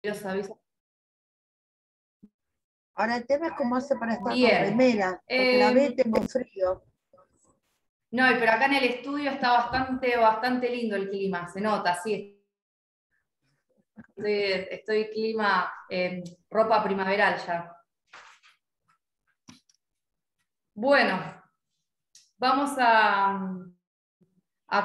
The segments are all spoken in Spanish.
los avisos. Ahora el tema es cómo hace para estar con Bien. remera, porque la ve tengo frío. No, pero acá en el estudio está bastante lindo el clima, se nota, sí. Estoy clima, ropa primaveral ya. Bueno, vamos a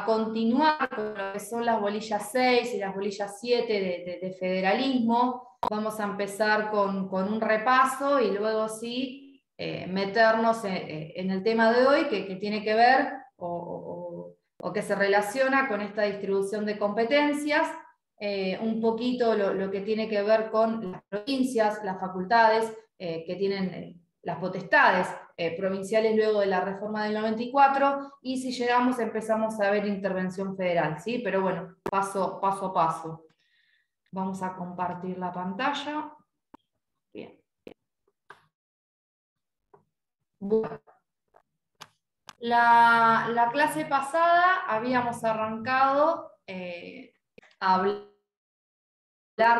continuar con lo que son las bolillas 6 y las bolillas 7 de federalismo. Vamos a empezar con un repaso y luego sí meternos en el tema de hoy que tiene que ver o que se relaciona con esta distribución de competencias, un poquito lo que tiene que ver con las provincias, las facultades que tienen las potestades provinciales luego de la reforma del 94, y si llegamos empezamos a ver intervención federal, ¿sí? Pero bueno, paso a paso. Vamos a compartir la pantalla. Bien. Bueno. La clase pasada habíamos arrancado a hablar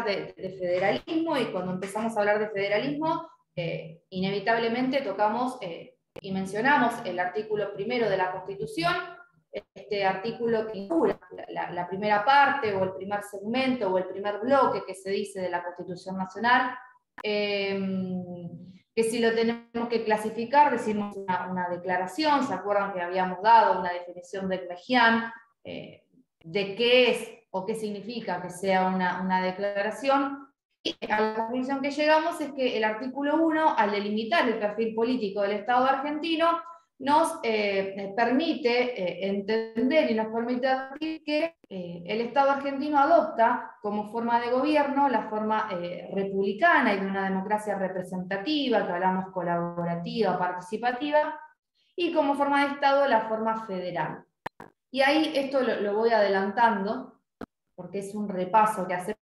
de federalismo, y cuando empezamos a hablar de federalismo, inevitablemente tocamos y mencionamos el artículo 1 de la Constitución, este artículo que inaugura la primera parte, o el primer segmento, o el primer bloque que se dice de la Constitución Nacional, que si lo tenemos que clasificar, decimos una declaración. ¿Se acuerdan que habíamos dado una definición de Mejián de qué es o qué significa que sea una declaración? Y a la conclusión que llegamos es que el artículo 1, al delimitar el perfil político del Estado argentino, nos permite entender y nos permite decir que el Estado argentino adopta como forma de gobierno la forma republicana y de una democracia representativa, que hablamos colaborativa, participativa, y como forma de Estado la forma federal. Y ahí esto lo voy adelantando, porque es un repaso que hacemos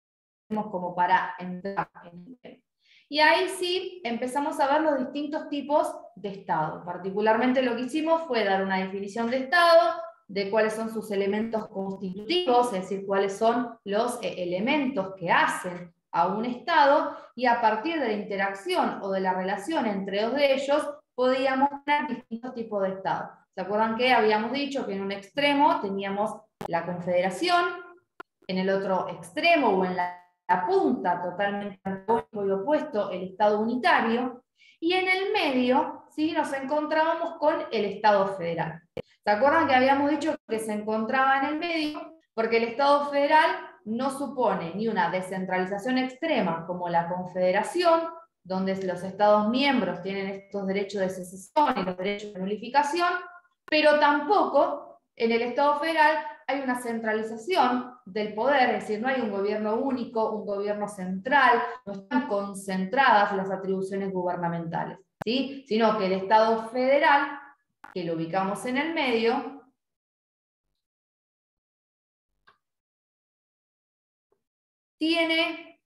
como para entrar en el tema. Y ahí sí empezamos a ver los distintos tipos de Estado. Particularmente lo que hicimos fue dar una definición de Estado, de cuáles son sus elementos constitutivos, es decir, cuáles son los elementos que hacen a un Estado, y a partir de la interacción o de la relación entre dos de ellos, podíamos tener distintos tipos de Estado. ¿Se acuerdan que habíamos dicho que en un extremo teníamos la confederación, en el otro extremo o en la punta totalmente antagónico y opuesto el Estado unitario, y en el medio ¿sí? Nos encontrábamos con el Estado federal? ¿Se acuerdan que habíamos dicho que se encontraba en el medio? Porque el Estado federal no supone ni una descentralización extrema como la confederación, donde los Estados miembros tienen estos derechos de secesión y los derechos de nulificación, pero tampoco en el Estado federal hay una centralización del poder, es decir, no hay un gobierno único, un gobierno central, no están concentradas las atribuciones gubernamentales, ¿sí? Sino que el Estado federal, que lo ubicamos en el medio, tiene,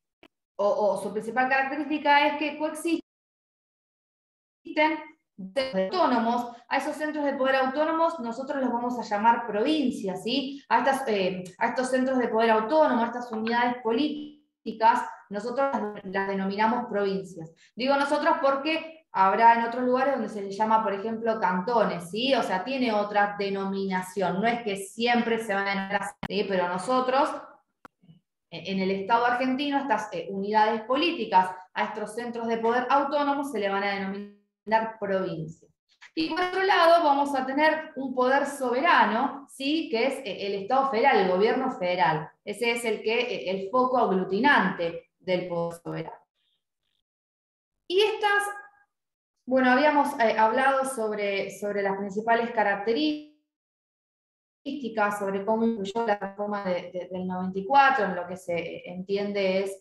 o su principal característica es que coexisten autónomos. A esos centros de poder autónomos nosotros los vamos a llamar provincias, ¿sí? A estos centros de poder autónomo, a estas unidades políticas, nosotros las denominamos provincias. Digo nosotros porque habrá en otros lugares donde se les llama, por ejemplo, cantones, ¿sí? O sea, tiene otra denominación, no es que siempre se van a denominar así, ¿sí? Pero nosotros, en el Estado argentino, estas unidades políticas, a estos centros de poder autónomos se le van a denominar provincia. Y por otro lado vamos a tener un poder soberano, ¿sí? Que es el Estado federal, el gobierno federal. Ese es el foco aglutinante del poder soberano. Y estas, bueno, habíamos hablado sobre las principales características, sobre cómo influyó la reforma del 94, en lo que se entiende es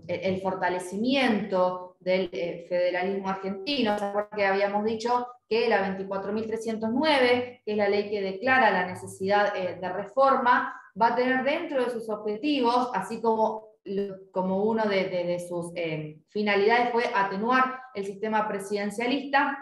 el fortalecimiento del federalismo argentino. ¿Se acuerdan que habíamos dicho que la 24.309, que es la ley que declara la necesidad de reforma, va a tener dentro de sus objetivos, así como uno de sus finalidades fue atenuar el sistema presidencialista,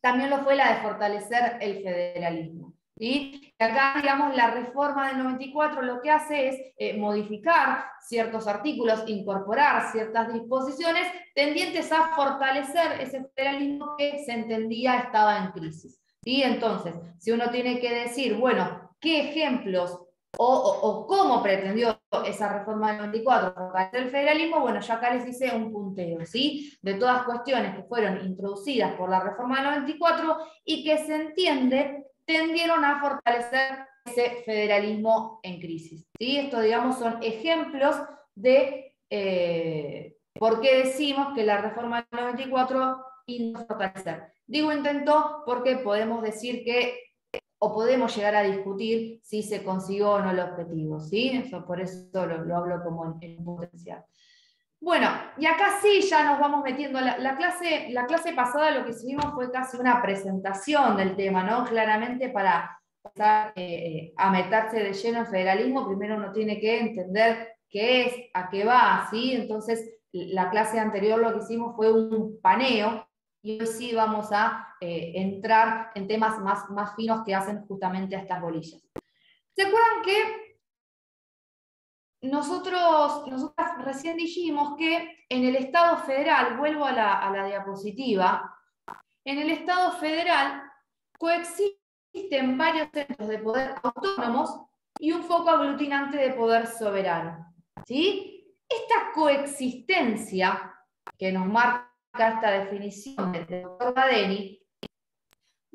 también lo fue la de fortalecer el federalismo? ¿sí? Y acá, digamos, la reforma del 94 lo que hace es modificar ciertos artículos, incorporar ciertas disposiciones tendientes a fortalecer ese federalismo que se entendía estaba en crisis. ¿Sí? Entonces, si uno tiene que decir, bueno, ¿qué ejemplos o cómo pretendió esa reforma del 94 fortalecer el federalismo? Bueno, yo acá les hice un punteo, ¿sí? De todas cuestiones que fueron introducidas por la reforma del 94 y que se entiende tendieron a fortalecer ese federalismo en crisis, ¿sí? Esto, digamos, son ejemplos de por qué decimos que la reforma del 94 intentó fortalecer. Digo intentó porque podemos decir que o podemos llegar a discutir si se consiguió o no el objetivo, ¿sí? Eso, por eso lo hablo como en potencial. Bueno, y acá sí ya nos vamos metiendo. La clase pasada lo que hicimos fue casi una presentación del tema, ¿no? Claramente para pasar a meterse de lleno en federalismo, primero uno tiene que entender qué es, a qué va, ¿sí? Entonces, la clase anterior lo que hicimos fue un paneo, y hoy sí vamos a entrar en temas más finos que hacen justamente a estas bolillas. ¿Se acuerdan que nosotras recién dijimos que en el Estado federal, vuelvo a la diapositiva, en el Estado federal coexisten varios centros de poder autónomos y un foco aglutinante de poder soberano, ¿sí? Esta coexistencia que nos marca esta definición del doctor Badeni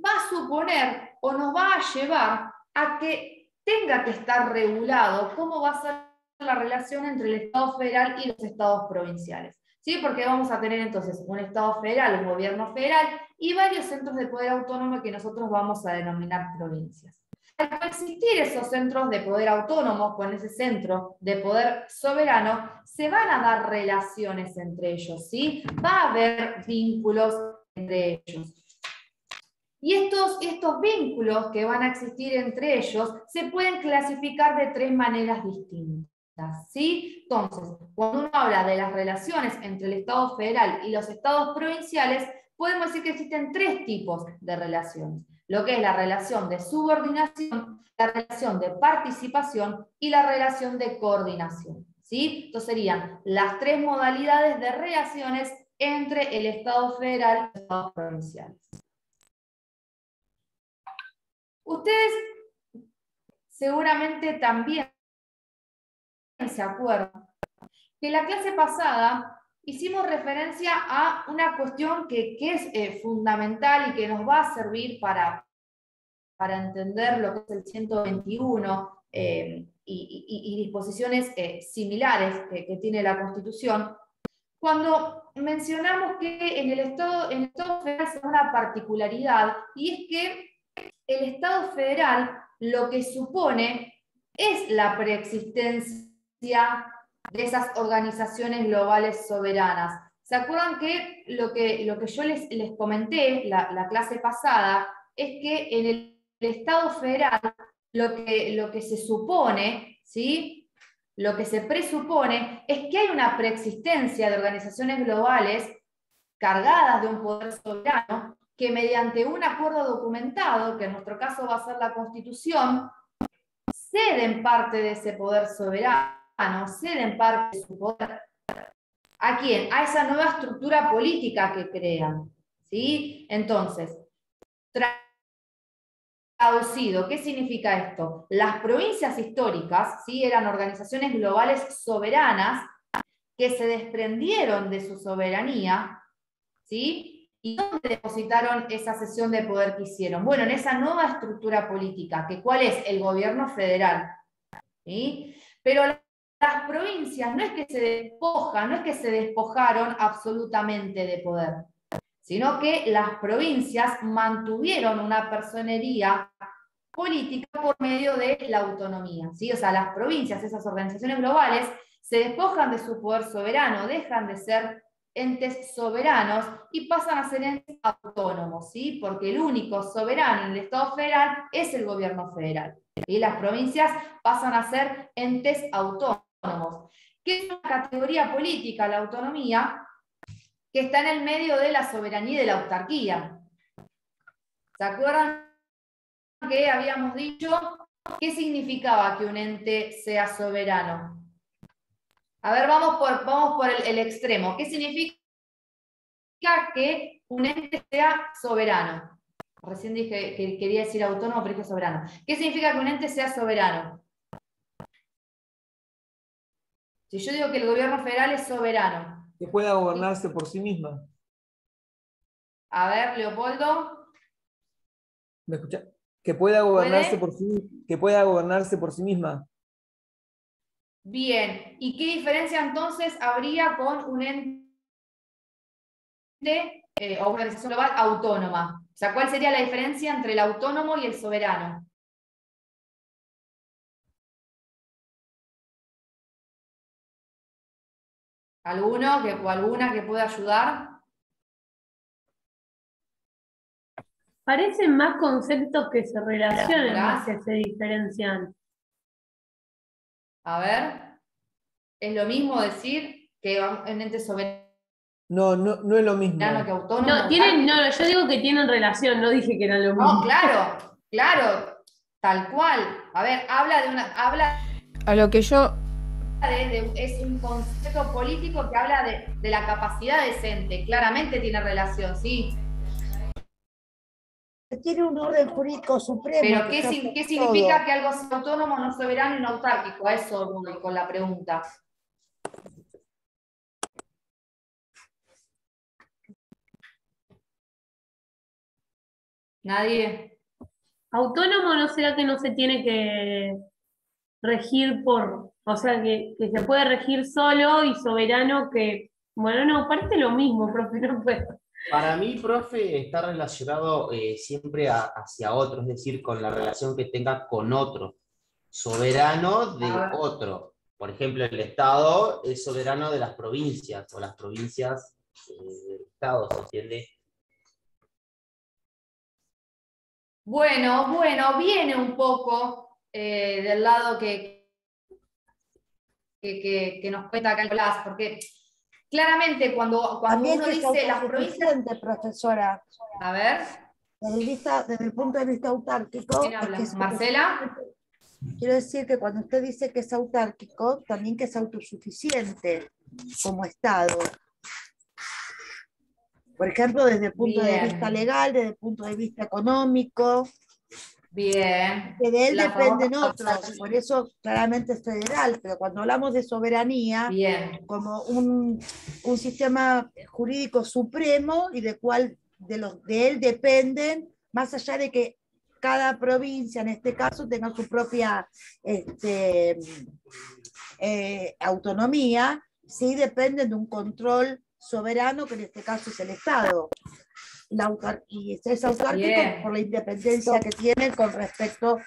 va a suponer o nos va a llevar a que tenga que estar regulado cómo va a ser la relación entre el Estado federal y los estados provinciales. ¿Sí? Porque vamos a tener entonces un Estado federal, un gobierno federal y varios centros de poder autónomo que nosotros vamos a denominar provincias. Al coexistir esos centros de poder autónomo con ese centro de poder soberano, se van a dar relaciones entre ellos, ¿sí? Va a haber vínculos entre ellos. Y estos vínculos que van a existir entre ellos se pueden clasificar de tres maneras distintas, ¿sí? Entonces, cuando uno habla de las relaciones entre el Estado federal y los estados provinciales, podemos decir que existen tres tipos de relaciones. Lo que es la relación de subordinación, la relación de participación y la relación de coordinación, ¿sí? Entonces serían las tres modalidades de relaciones entre el Estado federal y los estados provinciales. Ustedes seguramente también se acuerdan que en la clase pasada hicimos referencia a una cuestión que es fundamental y que nos va a servir para entender lo que es el 121 y disposiciones similares que tiene la Constitución, cuando mencionamos que en el Estado federal se da una particularidad, y es que el Estado federal lo que supone es la preexistencia de esas organizaciones globales soberanas. ¿Se acuerdan que lo que yo les comenté la clase pasada es que en el Estado federal lo que se supone, ¿sí? Lo que se presupone es que hay una preexistencia de organizaciones globales cargadas de un poder soberano que mediante un acuerdo documentado, que en nuestro caso va a ser la Constitución, ceden parte de ese poder soberano, ceden parte de su poder. ¿A quién? A esa nueva estructura política que crean, ¿sí? Entonces, traducido, ¿qué significa esto? Las provincias históricas, ¿sí? Eran organizaciones globales soberanas que se desprendieron de su soberanía, ¿sí? ¿Y dónde depositaron esa cesión de poder que hicieron? Bueno, en esa nueva estructura política, que ¿cuál es? El gobierno federal, ¿sí? Pero las provincias no es que se despojan, no es que se despojaron absolutamente de poder, sino que las provincias mantuvieron una personería política por medio de la autonomía, ¿sí? O sea, las provincias, esas organizaciones globales, se despojan de su poder soberano, dejan de ser entes soberanos y pasan a ser entes autónomos, ¿sí? Porque el único soberano en el Estado federal es el gobierno federal. Y las provincias pasan a ser entes autónomos, que es una categoría política, la autonomía, que está en el medio de la soberanía y de la autarquía. ¿Se acuerdan que habíamos dicho, ¿qué significaba que un ente sea soberano? A ver, vamos por el extremo. ¿Qué significa que un ente sea soberano? Recién dije que quería decir autónomo, pero dije soberano. ¿Qué significa que un ente sea soberano? Si yo digo que el gobierno federal es soberano. Que pueda gobernarse por sí misma. A ver, Leopoldo. ¿Me escucha? Que pueda gobernarse ¿Puede? que pueda gobernarse por sí misma. Bien. ¿Y qué diferencia entonces habría con un ente o una organización global autónoma? O sea, ¿cuál sería la diferencia entre el autónomo y el soberano? ¿Alguno o alguna que pueda ayudar? Parecen más conceptos que se relacionan Hola. más que se diferencian. A ver, ¿es lo mismo decir que un ente soberano No, no es lo mismo. que autónomo? No, yo digo que tienen relación, no dije que eran lo mismo. No, claro, tal cual. A ver, habla A lo que yo es un concepto político que habla de la capacidad de ese ente. Claramente tiene relación, sí. Tiene un orden jurídico supremo. Pero que ¿qué todo. significa que algo sea autónomo, no soberano y no autárquico? A eso voy con la pregunta. ¿Nadie? Autónomo no será que no se tiene que regir por, o sea, que se puede regir solo y soberano que, bueno, no, parece lo mismo, profe, no puedo. Para mí, profe, está relacionado siempre hacia otro, es decir, con la relación que tenga con otro, soberano de otro. Por ejemplo, el Estado es soberano de las provincias, o las provincias del Estado, ¿se entiende? Bueno, viene un poco del lado que nos cuenta acá Nicolás, porque claramente cuando También uno que es dice las provincias... autosuficiente, profesora. A ver, Desde el punto de vista autárquico, ¿quién es habla? que es ¿Marcela? quiero decir que cuando usted dice que es autárquico, también que es autosuficiente como Estado. Por ejemplo, desde el punto de vista legal, desde el punto de vista económico, Bien. que de él La dependen famosa... otros, por eso claramente es federal, pero cuando hablamos de soberanía, Bien. como un sistema jurídico supremo y de él dependen, más allá de que cada provincia, en este caso, tenga su propia autonomía, sí dependen de un control soberano, que en este caso es el Estado. Y es autárquico por la independencia que tiene con respecto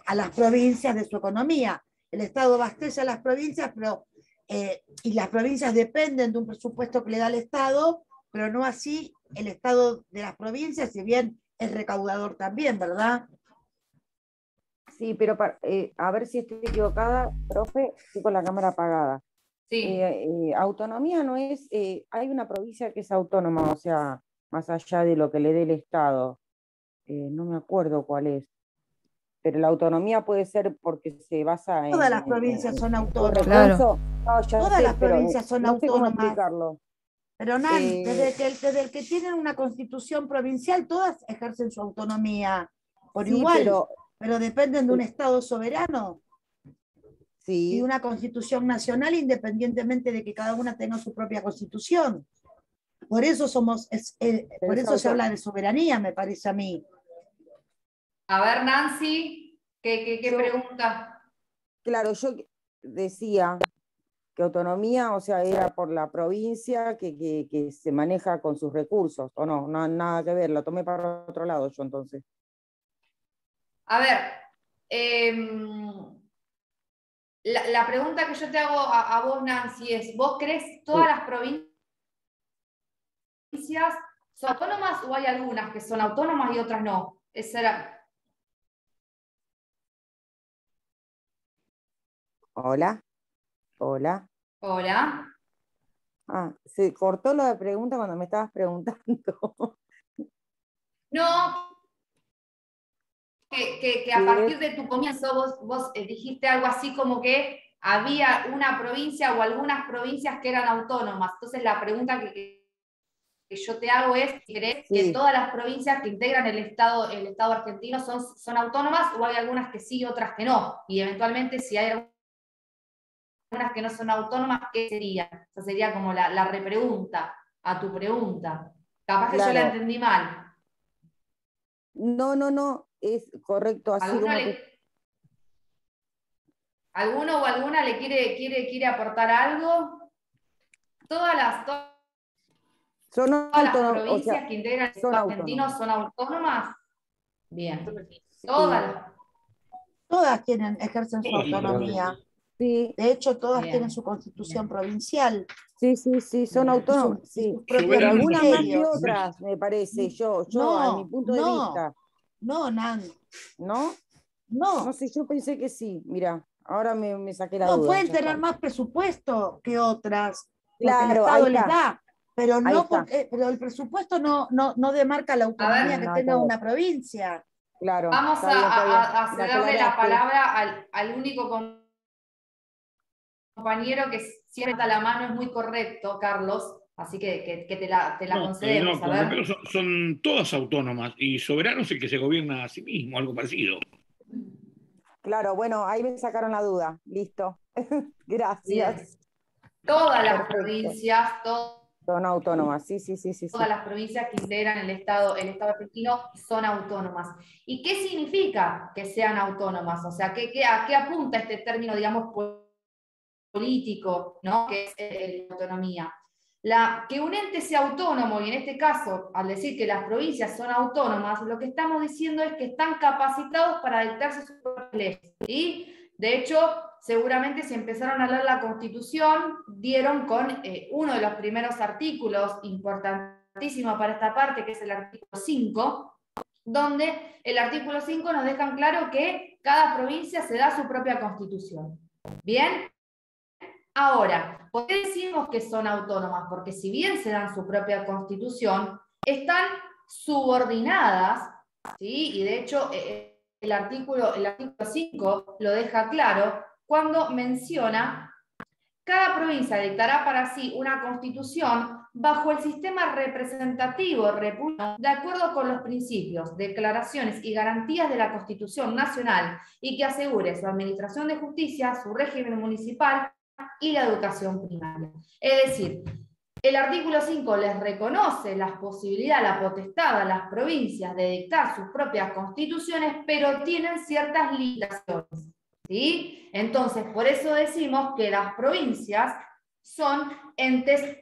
a las provincias de su economía. El Estado abastece a las provincias, y las provincias dependen de un presupuesto que le da el Estado, pero no así el Estado de las provincias, si bien es recaudador también, ¿verdad? Sí, pero a ver si estoy equivocada, profe, estoy con la cámara apagada. Sí. Autonomía no es, hay una provincia que es autónoma, o sea, más allá de lo que le dé el Estado. No me acuerdo cuál es. Pero la autonomía puede ser porque se basa en... Todas las provincias son autónomas. Claro. No, ya Todas sé, las pero provincias son no sé cómo autónomas. explicarlo. Pero Nan, desde el que tienen una constitución provincial, todas ejercen su autonomía por Sí, igual, pero dependen de un Estado soberano y de sí, una constitución nacional, independientemente de que cada una tenga su propia constitución. Por eso por eso se habla de soberanía, me parece a mí. A ver, Nancy, ¿qué pregunta? claro, yo decía que autonomía, o sea, era por la provincia que se maneja con sus recursos, o no, nada que ver, lo tomé para otro lado yo entonces. A ver, la pregunta que yo te hago a vos, Nancy, es, ¿vos crees todas las provincias son autónomas o hay algunas que son autónomas y otras no? Esa era... Hola, hola. Hola. Ah, se cortó la pregunta cuando me estabas preguntando. No, que a partir de tu comienzo vos dijiste algo así como que había una provincia o algunas provincias que eran autónomas. Entonces la pregunta que yo te hago es, ¿crees que todas las provincias que integran el Estado argentino son autónomas o hay algunas que sí y otras que no? Y eventualmente si hay algunas que no son autónomas, ¿qué sería? O sea, sería como la repregunta a tu pregunta. Capaz que yo la entendí mal. No, es correcto. Así ¿Alguno o alguna le quiere aportar algo? Todas las provincias que integran el Estado argentino son autónomas. Bien. Todas ejercen su autonomía. Sí. De hecho, todas tienen su constitución provincial. Sí, son autónomas. Pero algunas más que otras, me parece, yo a mi punto de vista. No, Nan. ¿No? No sé, yo pensé que sí. Mira, ahora me saqué la duda. No, pueden tener más presupuesto que otras. Claro, el Estado les da. Pero pero el presupuesto no demarca la autonomía que tenga una provincia. Claro. Vamos a cederle la palabra al único compañero que siempre está a la mano, es muy correcto, Carlos, así que te la concedemos. No, pero son todas autónomas y soberano es el que se gobierna a sí mismo, algo parecido. Claro, bueno, ahí me sacaron la duda. Listo. Gracias. Bien. Todas las provincias, son autónomas, sí. Todas las provincias que integran el Estado argentino son autónomas. ¿Y qué significa que sean autónomas? O sea, ¿a qué apunta este término, digamos, político, ¿no? Que es la autonomía? Que un ente sea autónomo, y en este caso, al decir que las provincias son autónomas, lo que estamos diciendo es que están capacitados para dictarse sus propias leyes, ¿sí? De hecho, seguramente si empezaron a leer la Constitución, dieron con uno de los primeros artículos importantísimo para esta parte, que es el artículo 5, donde el artículo 5 nos deja claro que cada provincia se da su propia Constitución. ¿Bien? Ahora, ¿por qué decimos que son autónomas? Porque si bien se dan su propia Constitución, están subordinadas, ¿sí? Y de hecho el artículo 5 lo deja claro cuando menciona: cada provincia dictará para sí una constitución bajo el sistema representativo republicano de acuerdo con los principios, declaraciones y garantías de la Constitución Nacional y que asegure su administración de justicia, su régimen municipal y la educación primaria. Es decir, el artículo 5 les reconoce la posibilidad, la potestad a las provincias de dictar sus propias constituciones, pero tienen ciertas limitaciones, ¿sí? Entonces, por eso decimos que las provincias son entes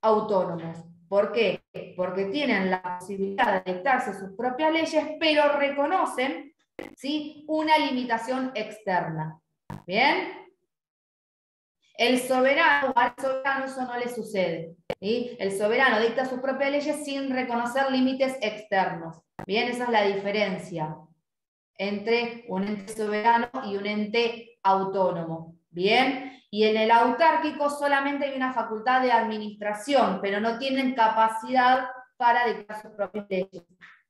autónomos. ¿Por qué? Porque tienen la posibilidad de dictarse sus propias leyes, pero reconocen, ¿sí?, una limitación externa. ¿Bien? Al soberano eso no le sucede, ¿sí? El soberano dicta sus propias leyes sin reconocer límites externos. Bien, esa es la diferencia entre un ente soberano y un ente autónomo. Bien, y en el autárquico solamente hay una facultad de administración, pero no tienen capacidad para dictar sus propias leyes.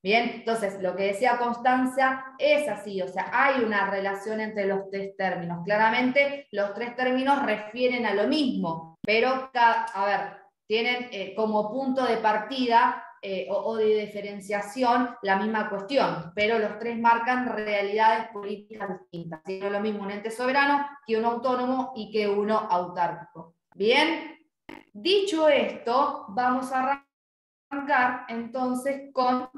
Bien, entonces lo que decía Constanza es así, o sea, hay una relación entre los tres términos. Claramente los tres términos refieren a lo mismo, pero, tienen como punto de partida o de diferenciación la misma cuestión, pero los tres marcan realidades políticas distintas. ¿Sí? No es lo mismo un ente soberano que uno autónomo y que uno autárquico. Bien, dicho esto, vamos a arrancar entonces con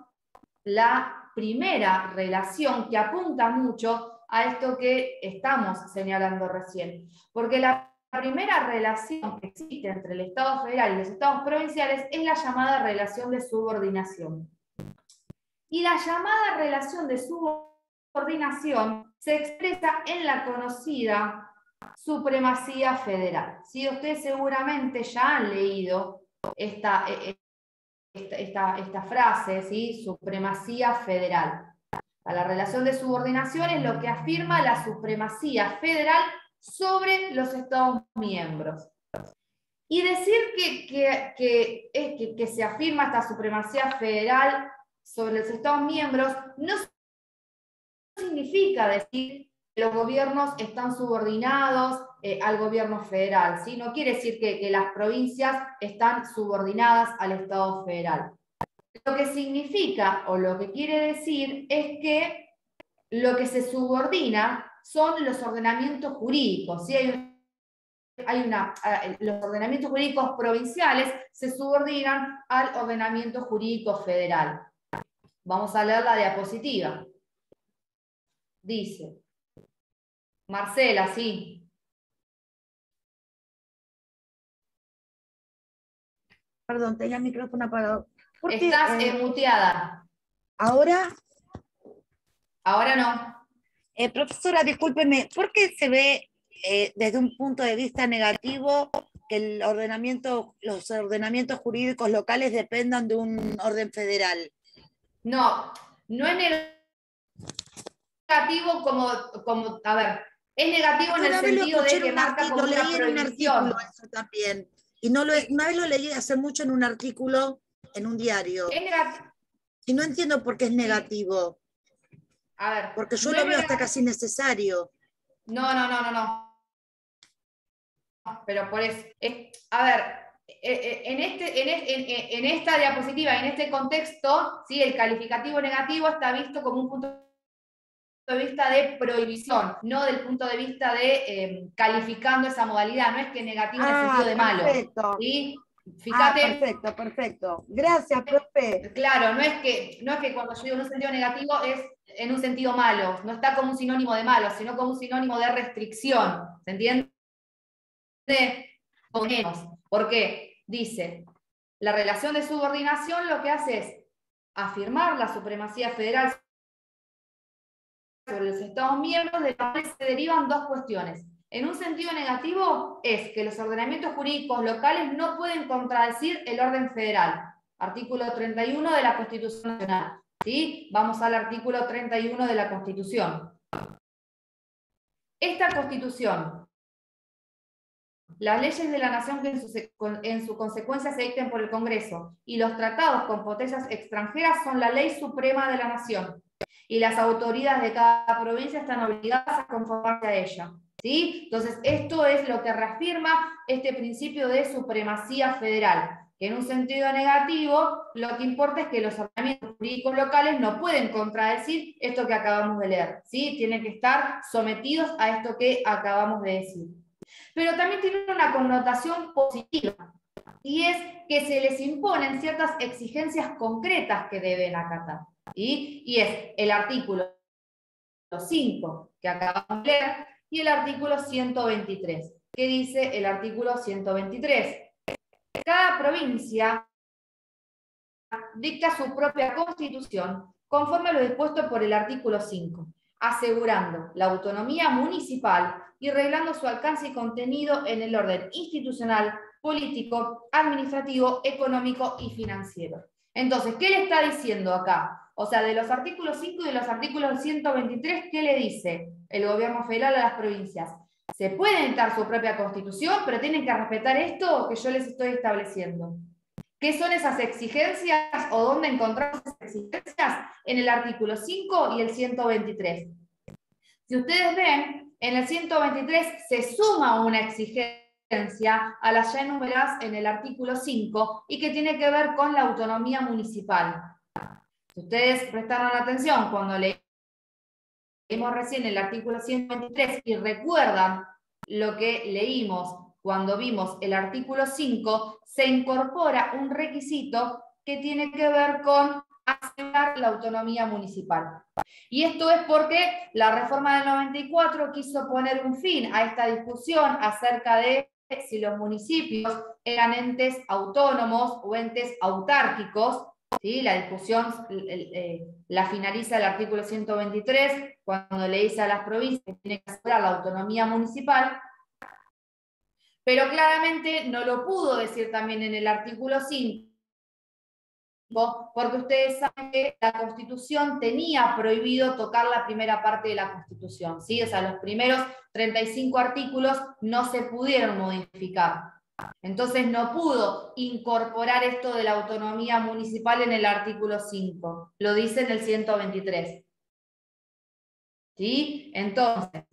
la primera relación que apunta mucho a esto que estamos señalando recién. Porque la primera relación que existe entre el Estado federal y los estados provinciales es la llamada relación de subordinación. Y la llamada relación de subordinación se expresa en la conocida supremacía federal. ¿Sí? Ustedes seguramente ya han leído esta frase, ¿sí? Supremacía federal. A la relación de subordinación es lo que afirma la supremacía federal sobre los Estados miembros. Y decir que se afirma esta supremacía federal sobre los Estados miembros no significa decir que los gobiernos están subordinados al gobierno federal, ¿sí? No quiere decir que las provincias están subordinadas al Estado federal. Lo que significa, o lo que quiere decir, es que lo que se subordina son los ordenamientos jurídicos, ¿sí? Los ordenamientos jurídicos provinciales se subordinan al ordenamiento jurídico federal. Vamos a leer la diapositiva. Dice, Marcela, sí. Perdón, tenía el micrófono apagado. Porque, Estás muteada. ¿ahora? Ahora no. Profesora, discúlpeme, ¿por qué se ve desde un punto de vista negativo que los ordenamientos jurídicos locales dependan de un orden federal? No es negativo como a ver, es negativo en el sentido de que marca como una prohibición. Eso también. Y una vez lo leí hace mucho en un artículo, en un diario. Es negativo. Y no entiendo por qué es negativo. A ver. Porque yo lo veo hasta casi necesario. No. Pero por eso. A ver, en esta diapositiva, en este contexto, ¿sí? El calificativo negativo está visto como un punto de vista de prohibición, no del punto de vista de calificando esa modalidad. No es que negativo en el sentido de malo. Perfecto. ¿Sí? Fíjate. Perfecto. Gracias, profe. Claro, no es que cuando yo digo en un sentido negativo es en un sentido malo, no está como un sinónimo de malo, sino como un sinónimo de restricción. ¿Se entiende? Porque dice, la relación de subordinación lo que hace es afirmar la supremacía federal sobre los Estados miembros, de los cuales se derivan dos cuestiones. En un sentido negativo es que los ordenamientos jurídicos locales no pueden contradecir el orden federal. Artículo 31 de la Constitución Nacional. ¿Sí? Vamos al artículo 31 de la Constitución. Esta Constitución, las leyes de la Nación que en su consecuencia se dicten por el Congreso y los tratados con potencias extranjeras son la ley suprema de la Nación. Y las autoridades de cada provincia están obligadas a conformarse a ella. ¿Sí? Entonces, esto es lo que reafirma este principio de supremacía federal, que en un sentido negativo lo que importa es que los ordenamientos jurídicos locales no pueden contradecir esto que acabamos de leer. ¿Sí? Tienen que estar sometidos a esto que acabamos de decir. Pero también tiene una connotación positiva, y es que se les imponen ciertas exigencias concretas que deben acatar. Y es el artículo 5 que acabamos de leer y el artículo 123. ¿Qué dice el artículo 123? Cada provincia dicta su propia constitución conforme a lo dispuesto por el artículo 5, asegurando la autonomía municipal y reglando su alcance y contenido en el orden institucional, político, administrativo, económico y financiero. Entonces, ¿qué le está diciendo acá? O sea, de los artículos 5 y de los artículos 123, ¿qué le dice el gobierno federal a las provincias? Se pueden dictar su propia constitución, pero tienen que respetar esto que yo les estoy estableciendo. ¿Qué son esas exigencias o dónde encontramos esas exigencias? En el artículo 5 y el 123. Si ustedes ven, en el 123 se suma una exigencia a las ya enumeradas en el artículo 5 y que tiene que ver con la autonomía municipal. Si ustedes prestaron atención cuando leímos recién el artículo 123 y recuerdan lo que leímos cuando vimos el artículo 5, se incorpora un requisito que tiene que ver con asegurar la autonomía municipal. Y esto es porque la reforma del 94 quiso poner un fin a esta discusión acerca de si los municipios eran entes autónomos o entes autárquicos. ¿Sí? La discusión la finaliza el artículo 123 cuando le dice a las provincias que tienen que asegurar la autonomía municipal, pero claramente no lo pudo decir también en el artículo 5, porque ustedes saben que la Constitución tenía prohibido tocar la primera parte de la Constitución, ¿sí? O sea, los primeros 35 artículos no se pudieron modificar. Entonces no pudo incorporar esto de la autonomía municipal en el artículo 5. Lo dice en el 123. ¿sí? Entonces,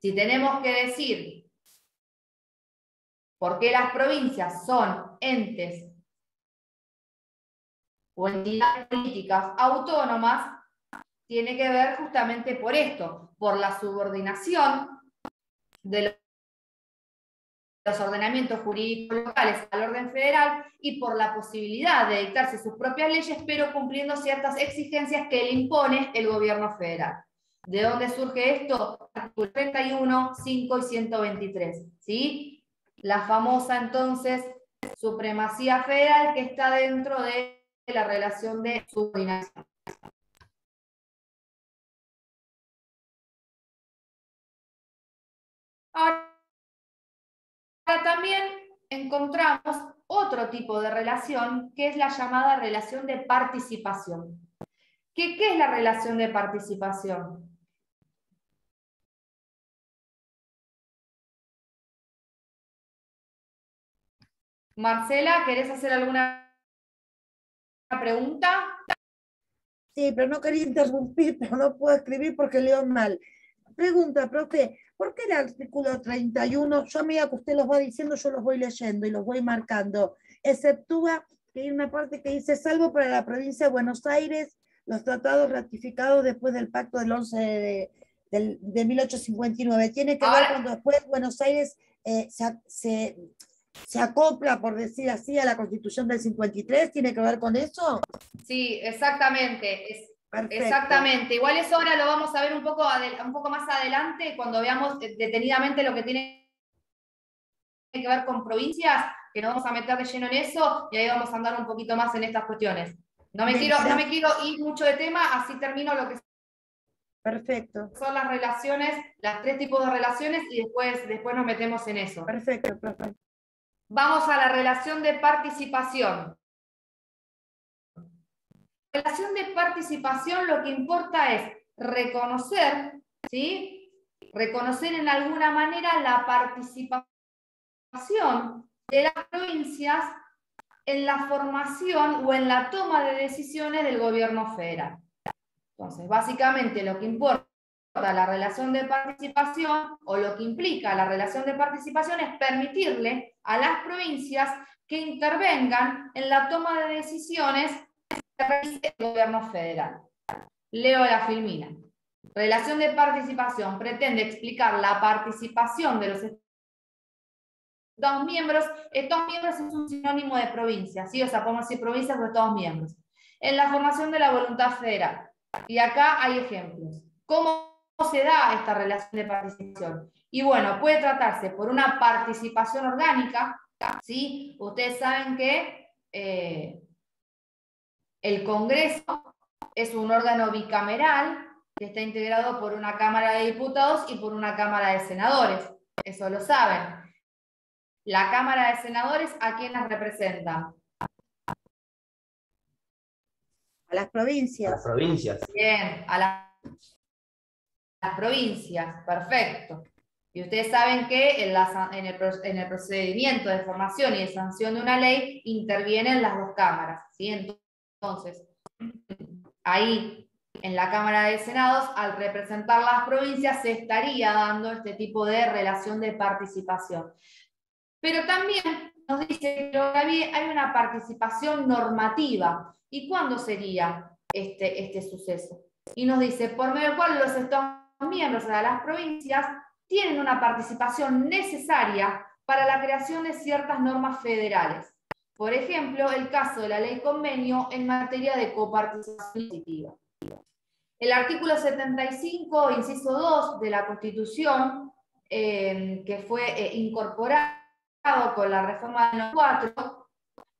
si tenemos que decir por qué las provincias son entes o entidades políticas autónomas, tiene que ver justamente por esto, por la subordinación de los ordenamientos jurídicos locales al orden federal y por la posibilidad de dictarse sus propias leyes, pero cumpliendo ciertas exigencias que le impone el gobierno federal. ¿De dónde surge esto? Artículo 31, 5 y 123. ¿Sí? La famosa, entonces, supremacía federal que está dentro de la relación de subordinación. Ahora también encontramos otro tipo de relación, que es la llamada relación de participación. ¿Qué es la relación de participación? Marcela, ¿querés hacer alguna pregunta? Sí, pero no quería interrumpir, pero no puedo escribir porque leo mal. Pregunta, profe, ¿por qué el artículo 31, yo a medida que usted los va diciendo, yo los voy leyendo y los voy marcando, exceptúa que hay una parte que dice, salvo para la provincia de Buenos Aires, los tratados ratificados después del pacto del 11 de 1859? Tiene que ver cuando después Buenos Aires se acopla, por decir así, a la Constitución del 53, ¿tiene que ver con eso? Sí, exactamente. Perfecto. Exactamente. Igual eso ahora lo vamos a ver un poco más adelante, cuando veamos detenidamente lo que tiene que ver con provincias, que nos vamos a meter de lleno en eso, y ahí vamos a andar un poquito más en estas cuestiones. No me quiero ir mucho de tema, así termino lo que Perfecto. son las relaciones, las 3 tipos de relaciones, y después nos metemos en eso. Perfecto, perfecto. Vamos a la relación de participación. La relación de participación lo que importa es reconocer, ¿sí? Reconocer en alguna manera la participación de las provincias en la formación o en la toma de decisiones del gobierno federal. Entonces, básicamente lo que importa la relación de participación, o lo que implica la relación de participación, es permitirle a las provincias que intervengan en la toma de decisiones que realice el gobierno federal. Leo la filmina. Relación de participación pretende explicar la participación de los Estados miembros. Estados miembros es un sinónimo de provincias, ¿sí? O sea, podemos decir provincias o Estados miembros, en la formación de la voluntad federal. Y acá hay ejemplos. ¿Cómo se da esta relación de participación? Y bueno, puede tratarse por una participación orgánica, ¿sí? Ustedes saben que el Congreso es un órgano bicameral que está integrado por una Cámara de Diputados y por una Cámara de Senadores. Eso lo saben. La Cámara de Senadores, ¿a quién las representa? A las provincias. A las provincias. Bien, a las provincias, perfecto. Y ustedes saben que en el procedimiento de formación y de sanción de una ley intervienen las 2 cámaras, ¿sí? Entonces, ahí, en la Cámara de Senados, al representar las provincias, se estaría dando este tipo de relación de participación. Pero también nos dice que hay una participación normativa. ¿Y cuándo sería este suceso? Y nos dice, por medio del cual los Estados miembros de las provincias tienen una participación necesaria para la creación de ciertas normas federales. Por ejemplo, el caso de la ley convenio en materia de coparticipación impositiva. El artículo 75, inciso 2 de la Constitución, que fue incorporado con la reforma del 94,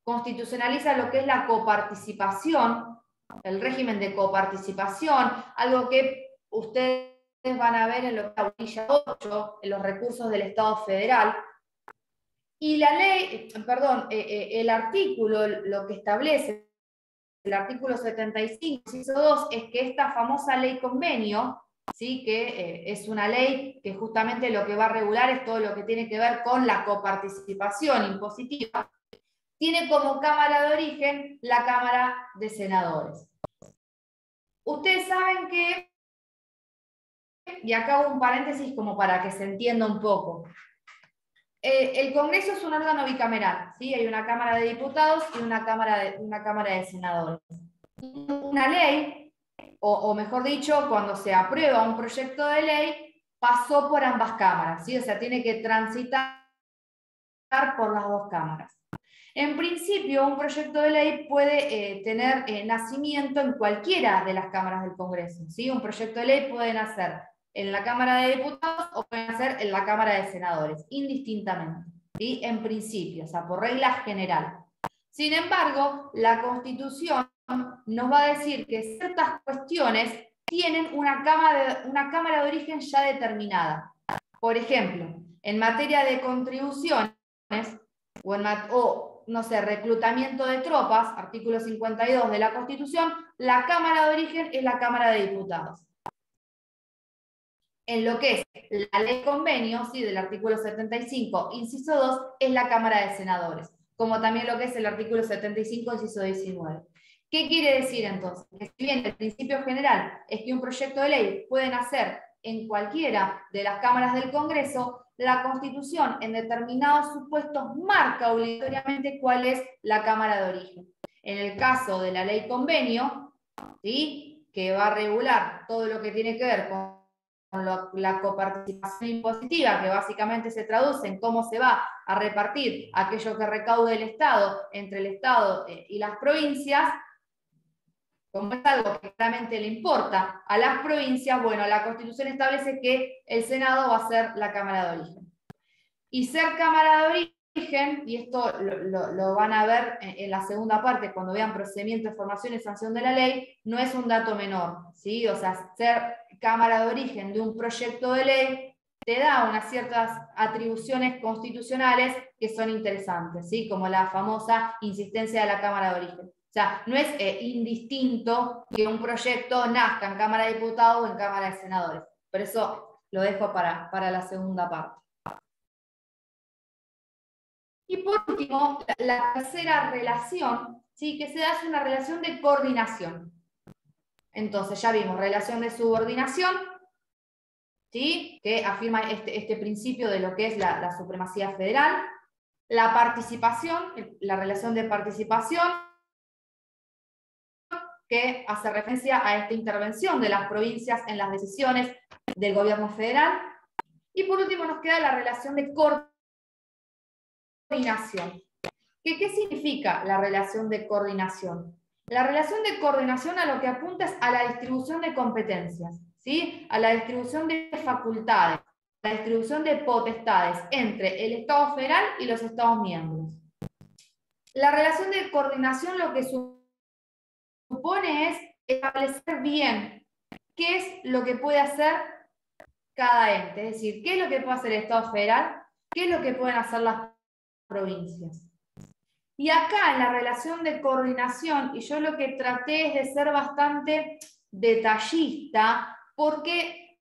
constitucionaliza lo que es la coparticipación, el régimen de coparticipación, algo que ustedes van a ver en la orilla 8, en los recursos del Estado federal. Y la ley, el artículo, lo que establece, el artículo 75, inciso 2, es que esta famosa ley convenio, ¿sí? Que es una ley que justamente lo que va a regular es todo lo que tiene que ver con la coparticipación impositiva, tiene como cámara de origen la Cámara de Senadores. Ustedes saben que y acá hago un paréntesis como para que se entienda un poco. El Congreso es un órgano bicameral, ¿sí? Hay una Cámara de Diputados y una Cámara de Senadores. Una ley, o mejor dicho, cuando se aprueba un proyecto de ley, pasó por ambas cámaras, ¿sí? O sea, tiene que transitar por las dos cámaras. En principio, un proyecto de ley puede tener nacimiento en cualquiera de las cámaras del Congreso, ¿sí? Un proyecto de ley puede nacer en la Cámara de Diputados o puede nacer en la Cámara de Senadores, indistintamente, ¿sí? En principio, o sea, por regla general. Sin embargo, la Constitución nos va a decir que ciertas cuestiones tienen una cámara de origen ya determinada. Por ejemplo, en materia de contribuciones o no sé, reclutamiento de tropas, artículo 52 de la Constitución, la Cámara de origen es la Cámara de Diputados. En lo que es la ley convenio, ¿sí? Del artículo 75, inciso 2, es la Cámara de Senadores, como también lo que es el artículo 75, inciso 19. ¿Qué quiere decir entonces? Que si bien el principio general es que un proyecto de ley puede nacer en cualquiera de las cámaras del Congreso, la Constitución en determinados supuestos marca obligatoriamente cuál es la Cámara de origen. En el caso de la ley convenio, ¿sí? Que va a regular todo lo que tiene que ver con la coparticipación impositiva, que básicamente se traduce en cómo se va a repartir aquello que recaude el Estado entre el Estado y las provincias. Como es algo que claramente le importa a las provincias, bueno, la Constitución establece que el Senado va a ser la Cámara de origen. Y ser Cámara de origen, y esto lo van a ver en la segunda parte, cuando vean procedimiento de formación y sanción de la ley, no es un dato menor, ¿sí? O sea, ser Cámara de origen de un proyecto de ley te da unas ciertas atribuciones constitucionales que son interesantes, ¿sí? Como la famosa insistencia de la Cámara de origen. O sea, no es indistinto que un proyecto nazca en Cámara de Diputados o en Cámara de Senadores. Por eso lo dejo para la segunda parte. Y por último, la tercera relación, ¿sí? Que se da es una relación de coordinación. Entonces, ya vimos relación de subordinación, ¿sí? Que afirma este principio de lo que es la supremacía federal. La participación, la relación de participación, que hace referencia a esta intervención de las provincias en las decisiones del gobierno federal. Y por último nos queda la relación de coordinación. ¿Qué significa la relación de coordinación? La relación de coordinación a lo que apunta es a la distribución de competencias, ¿sí? A la distribución de facultades, a la distribución de potestades entre el Estado federal y los Estados miembros. La relación de coordinación lo que supone es establecer bien qué es lo que puede hacer cada ente, es decir, qué es lo que puede hacer el Estado federal, qué es lo que pueden hacer las provincias. Y acá en la relación de coordinación, y yo lo que traté es de ser bastante detallista, porque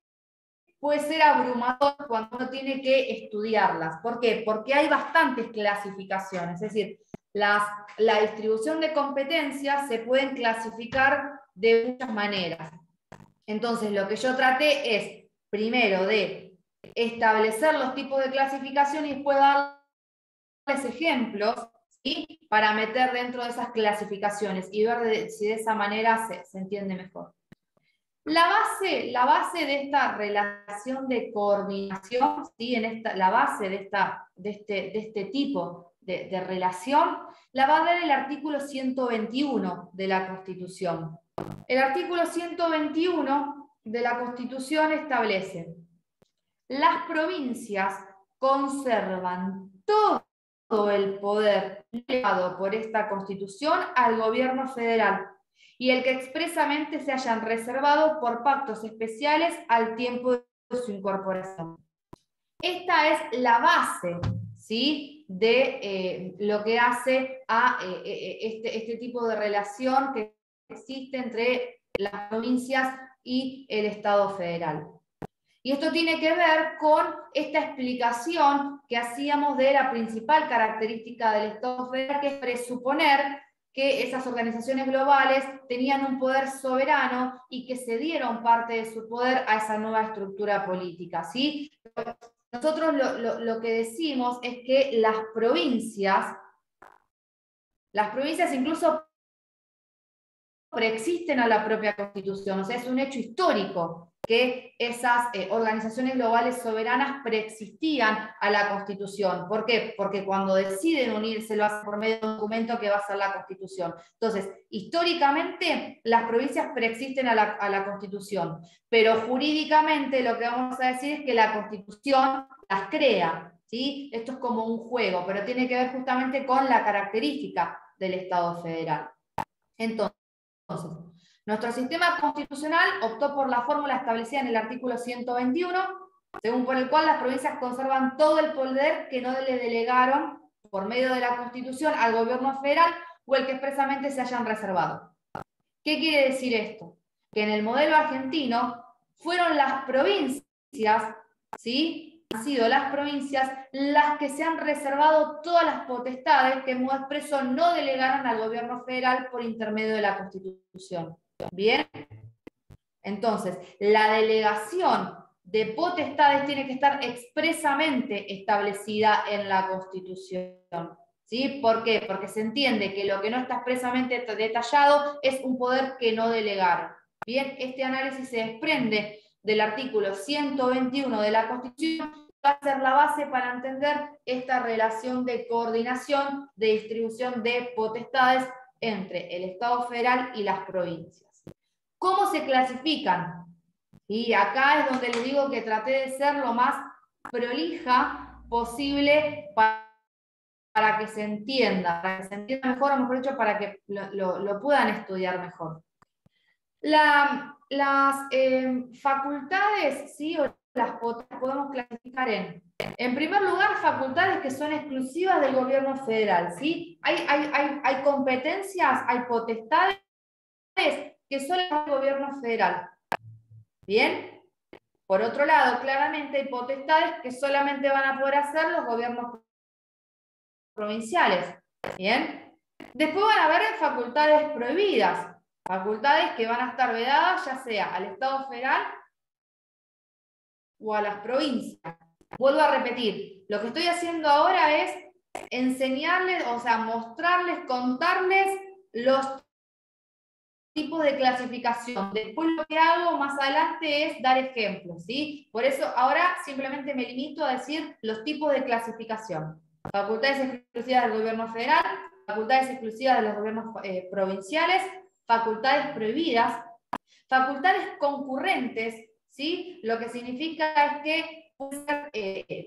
puede ser abrumador cuando uno tiene que estudiarlas. ¿Por qué? Porque hay bastantes clasificaciones, es decir, la distribución de competencias se pueden clasificar de muchas maneras. Entonces, lo que yo traté es, primero, de establecer los tipos de clasificación y después darles ejemplos, ¿sí? Para meter dentro de esas clasificaciones y ver si de esa manera se entiende mejor. La base de esta relación de coordinación, ¿sí? La base de este tipo de relación, la va a dar el artículo 121 de la Constitución. El artículo 121 de la Constitución establece: las provincias conservan todo el poder delegado por esta Constitución al gobierno federal y el que expresamente se hayan reservado por pactos especiales al tiempo de su incorporación. Esta es la base, ¿sí? De lo que hace a este tipo de relación que existe entre las provincias y el Estado federal. Y esto tiene que ver con esta explicación que hacíamos de la principal característica del Estado federal, que es presuponer que esas organizaciones globales tenían un poder soberano y que cedieron parte de su poder a esa nueva estructura política, ¿sí? Nosotros lo que decimos es que las provincias incluso preexisten a la propia Constitución, o sea, es un hecho histórico que esas organizaciones globales soberanas preexistían a la Constitución. ¿Por qué? Porque cuando deciden unirse lo hacen por medio de un documento que va a ser la Constitución. Entonces, históricamente las provincias preexisten a la Constitución, pero jurídicamente lo que vamos a decir es que la Constitución las crea, ¿sí? Esto es como un juego, pero tiene que ver justamente con la característica del Estado federal. Entonces, nuestro sistema constitucional optó por la fórmula establecida en el artículo 121, según por el cual las provincias conservan todo el poder que no le delegaron por medio de la Constitución al gobierno federal o el que expresamente se hayan reservado. ¿Qué quiere decir esto? Que en el modelo argentino fueron las provincias, ¿sí? Han sido las provincias las que se han reservado todas las potestades que en modo expreso no delegaron al gobierno federal por intermedio de la Constitución. ¿Bien? Entonces, la delegación de potestades tiene que estar expresamente establecida en la Constitución. ¿Sí? ¿Por qué? Porque se entiende que lo que no está expresamente detallado es un poder que no delegaron. Bien, este análisis se desprende del artículo 121 de la Constitución, va a ser la base para entender esta relación de coordinación, de distribución de potestades entre el Estado federal y las provincias. ¿Cómo se clasifican? Y acá es donde les digo que traté de ser lo más prolija posible para que se entienda mejor, o mejor dicho, para que lo puedan estudiar mejor. Las facultades, ¿sí? O las podemos clasificar en primer lugar, facultades que son exclusivas del gobierno federal, ¿sí? Hay competencias, hay potestades que son del gobierno federal. ¿Bien? Por otro lado, claramente hay potestades que solamente van a poder hacer los gobiernos provinciales. ¿Bien? Después van a haber facultades prohibidas, facultades que van a estar vedadas ya sea al Estado federal o a las provincias. Vuelvo a repetir, lo que estoy haciendo ahora es enseñarles, o sea, mostrarles, contarles los tipos de clasificación. Después lo que hago más adelante es dar ejemplos, ¿sí? Por eso ahora simplemente me limito a decir los tipos de clasificación. Facultades exclusivas del gobierno federal, facultades exclusivas de los gobiernos provinciales, facultades prohibidas, facultades concurrentes, ¿sí? Lo que significa es que pueden ser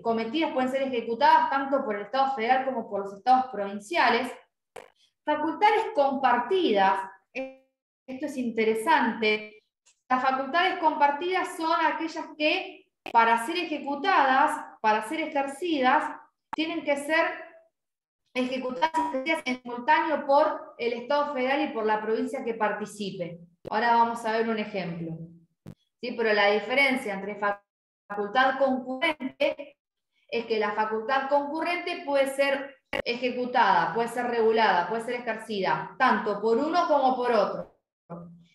cometidas, pueden ser ejecutadas tanto por el Estado federal como por los estados provinciales. Facultades compartidas, esto es interesante. Las facultades compartidas son aquellas que, para ser ejecutadas, para ser ejercidas, tienen que ser ejecutadas en simultáneo por el Estado federal y por la provincia que participe. Ahora vamos a ver un ejemplo. ¿Sí? Pero la diferencia entre facultad concurrente es que la facultad concurrente puede ser ejecutada, puede ser regulada, puede ser ejercida, tanto por uno como por otro.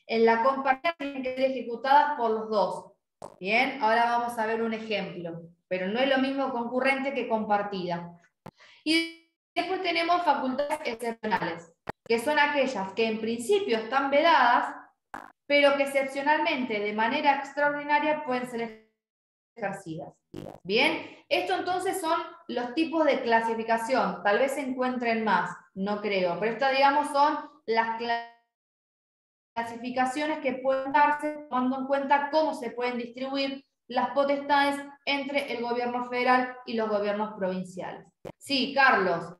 En la compartida tienen que ser ejecutadas por los dos. Bien, ahora vamos a ver un ejemplo, pero no es lo mismo concurrente que compartida. Y después tenemos facultades excepcionales, que son aquellas que en principio están vedadas, pero que excepcionalmente, de manera extraordinaria, pueden ser ejercidas. Bien, esto entonces son los tipos de clasificación. Tal vez se encuentren más, no creo, pero estas, digamos, son las clasificaciones que pueden darse tomando en cuenta cómo se pueden distribuir las potestades entre el gobierno federal y los gobiernos provinciales. Sí, Carlos.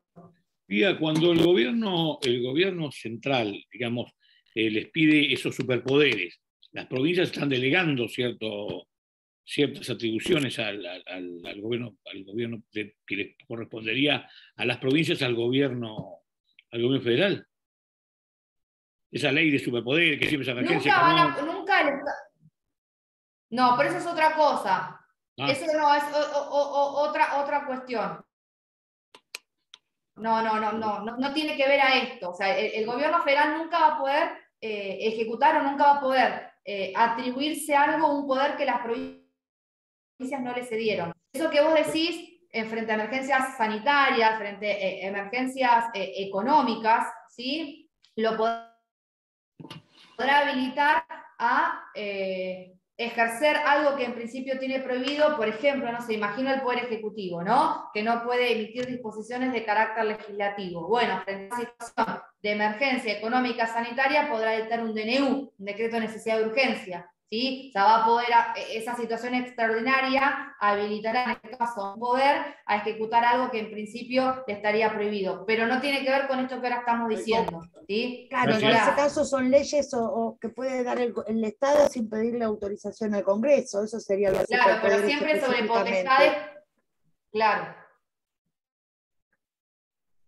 Mira, cuando el gobierno central, digamos, les pide esos superpoderes, las provincias están delegando ciertas atribuciones al gobierno que le correspondería a las provincias al gobierno federal. Esa ley de superpoderes que siempre se emergencia. No, pero eso es otra cosa. Ah. Eso no es otra cuestión. no tiene que ver a esto. O sea, el gobierno federal nunca va a poder ejecutar o nunca va a poder atribuirse algo, un poder que las provincias no le cedieron. Eso que vos decís, frente a emergencias sanitarias, frente a emergencias económicas, ¿sí? Lo podrá habilitar a ejercer algo que en principio tiene prohibido, por ejemplo, no sé, imagino el Poder Ejecutivo, ¿no? Que no puede emitir disposiciones de carácter legislativo. Bueno, frente a una situación de emergencia económica sanitaria podrá dictar un DNU, un decreto de necesidad de urgencia, ¿sí? O sea, va a poder, esa situación extraordinaria habilitará en este caso un poder a ejecutar algo que en principio le estaría prohibido, pero no tiene que ver con esto que ahora estamos diciendo, ¿sí? Claro, en ese caso son leyes o que puede dar el Estado sin pedirle autorización al Congreso, eso sería lo que claro, pero siempre sobre potestades, claro.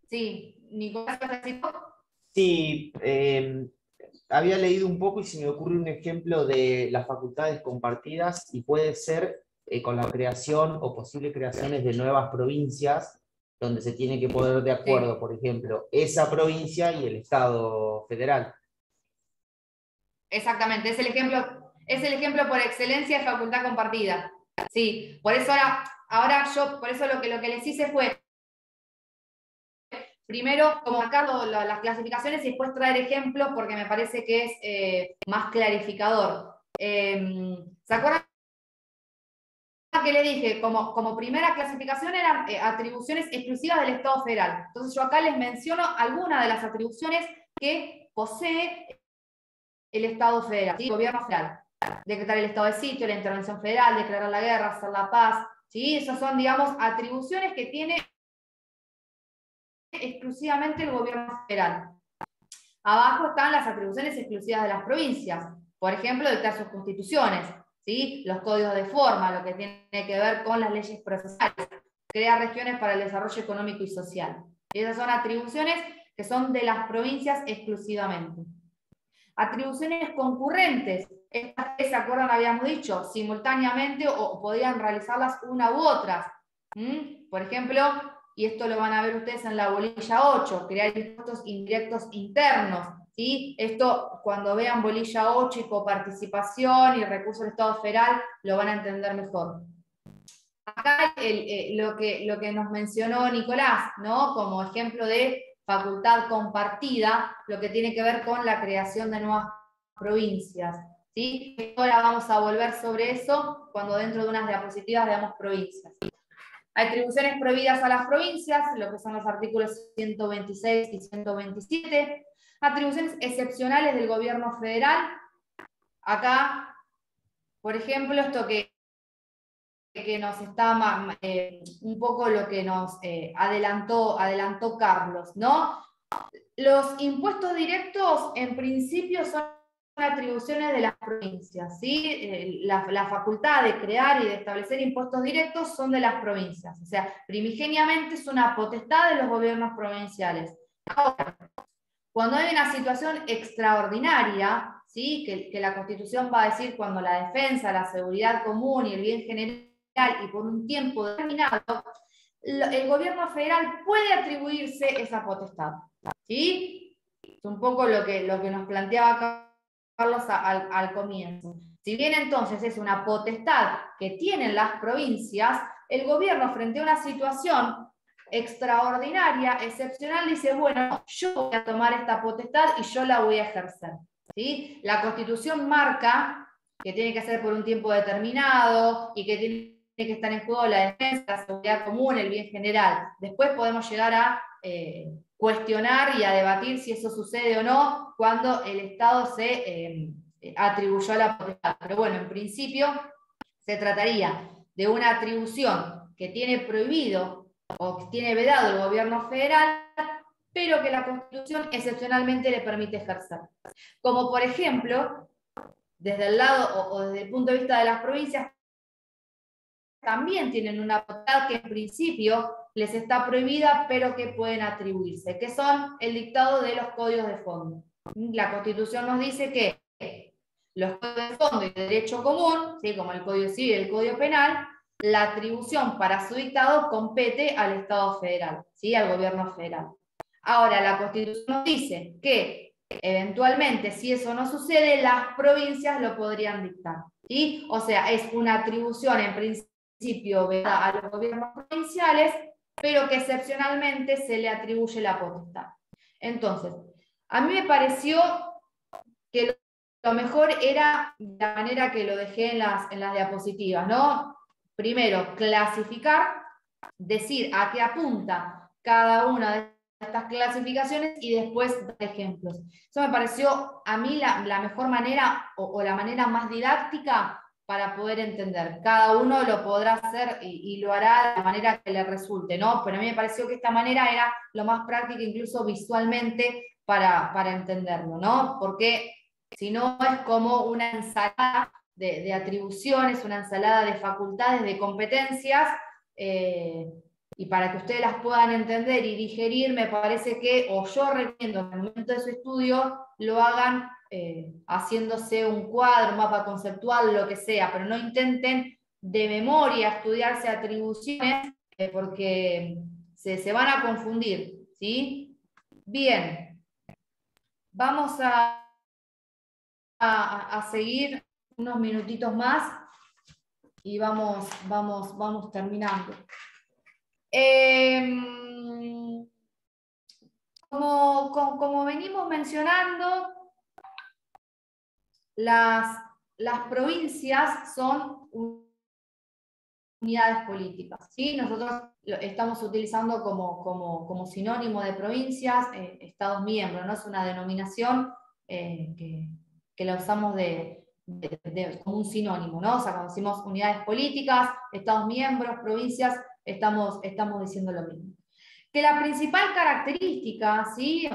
Sí, Nicolás, ¿vas a decir vos? Sí, había leído un poco y se me ocurre un ejemplo de las facultades compartidas y puede ser con la creación o posibles creaciones de nuevas provincias donde se tiene que poner de acuerdo, Sí. por ejemplo, esa provincia y el Estado federal. Exactamente, es el ejemplo por excelencia de facultad compartida. Sí, por eso ahora yo, por eso lo que les hice fue primero como marcar las clasificaciones y después traer ejemplos porque me parece que es más clarificador. ¿Se acuerdan que le dije? Como primera clasificación eran atribuciones exclusivas del Estado federal. Entonces yo acá les menciono algunas de las atribuciones que posee el Estado federal, ¿sí? El gobierno federal. Decretar el estado de sitio, la intervención federal, declarar la guerra, hacer la paz, ¿sí? Esas son, digamos, atribuciones que tiene exclusivamente el gobierno federal. Abajo están las atribuciones exclusivas de las provincias. Por ejemplo, dictar sus constituciones, ¿sí? Los códigos de forma, lo que tiene que ver con las leyes procesales, crear regiones para el desarrollo económico y social. Y esas son atribuciones que son de las provincias exclusivamente. Atribuciones concurrentes, estas que se acuerdan habíamos dicho, simultáneamente o podían realizarlas una u otras. Por ejemplo, y esto lo van a ver ustedes en la bolilla 8, crear impuestos indirectos internos. ¿Sí? Esto, cuando vean bolilla 8 y coparticipación y recursos del Estado federal, lo van a entender mejor. Acá lo que nos mencionó Nicolás, ¿no? Como ejemplo de facultad compartida, lo que tiene que ver con la creación de nuevas provincias. ¿Sí? Ahora vamos a volver sobre eso cuando dentro de unas diapositivas veamos provincias. Atribuciones prohibidas a las provincias, lo que son los artículos 126 y 127. Atribuciones excepcionales del gobierno federal. Acá, por ejemplo, esto que nos está un poco lo que nos adelantó Carlos, ¿no? Los impuestos directos en principio son atribuciones de las provincias, ¿sí? La facultad de crear y de establecer impuestos directos son de las provincias, o sea, primigeniamente es una potestad de los gobiernos provinciales. Ahora, cuando hay una situación extraordinaria, ¿sí? Que la Constitución va a decir cuando la defensa, la seguridad común y el bien general y por un tiempo determinado, el gobierno federal puede atribuirse esa potestad, ¿sí? Es un poco lo que nos planteaba Carlos al comienzo. Si bien entonces es una potestad que tienen las provincias, el gobierno frente a una situación extraordinaria, excepcional, dice, bueno, yo voy a tomar esta potestad y yo la voy a ejercer. ¿Sí? La Constitución marca que tiene que ser por un tiempo determinado y que tiene que estar en juego la defensa, la seguridad común, el bien general. Después podemos llegar a cuestionar y a debatir si eso sucede o no cuando el Estado se atribuyó la potestad. Pero bueno, en principio se trataría de una atribución que tiene prohibido o que tiene vedado el gobierno federal, pero que la Constitución excepcionalmente le permite ejercer. Como por ejemplo, desde el lado o desde el punto de vista de las provincias, también tienen una potestad que en principio les está prohibida, pero que pueden atribuirse, que son el dictado de los códigos de fondo. La Constitución nos dice que los códigos de fondo y de derecho común, ¿sí? Como el Código Civil y el Código Penal, la atribución para su dictado compete al Estado federal, ¿sí? Al gobierno federal. Ahora, la Constitución nos dice que eventualmente, si eso no sucede, las provincias lo podrían dictar, ¿sí? O sea, es una atribución en principio vedada a los gobiernos provinciales, pero que excepcionalmente se le atribuye la potestad. Entonces, a mí me pareció que lo mejor era la manera que lo dejé en las diapositivas, ¿no? Primero, clasificar, decir a qué apunta cada una de estas clasificaciones y después dar ejemplos. Eso me pareció a mí la mejor manera o la manera más didáctica para poder entender. Cada uno lo podrá hacer y lo hará de la manera que le resulte, ¿no? Pero a mí me pareció que esta manera era lo más práctica, incluso visualmente, para entenderlo, ¿no? Porque si no es como una ensalada de atribuciones, una ensalada de facultades, de competencias, y para que ustedes las puedan entender y digerir, me parece que, o yo recomiendo en el momento de su estudio, lo hagan haciéndose un cuadro, un mapa conceptual, lo que sea, pero no intenten de memoria estudiarse atribuciones, porque se van a confundir, ¿sí? Bien, vamos a seguir unos minutitos más y vamos terminando. Como venimos mencionando, las provincias son unidades políticas, ¿sí? Nosotros estamos utilizando como sinónimo de provincias estados miembros, no es una denominación que la usamos como un sinónimo, ¿no? O sea, cuando decimos unidades políticas, estados miembros, provincias, estamos diciendo lo mismo. Que la principal característica, ¿sí?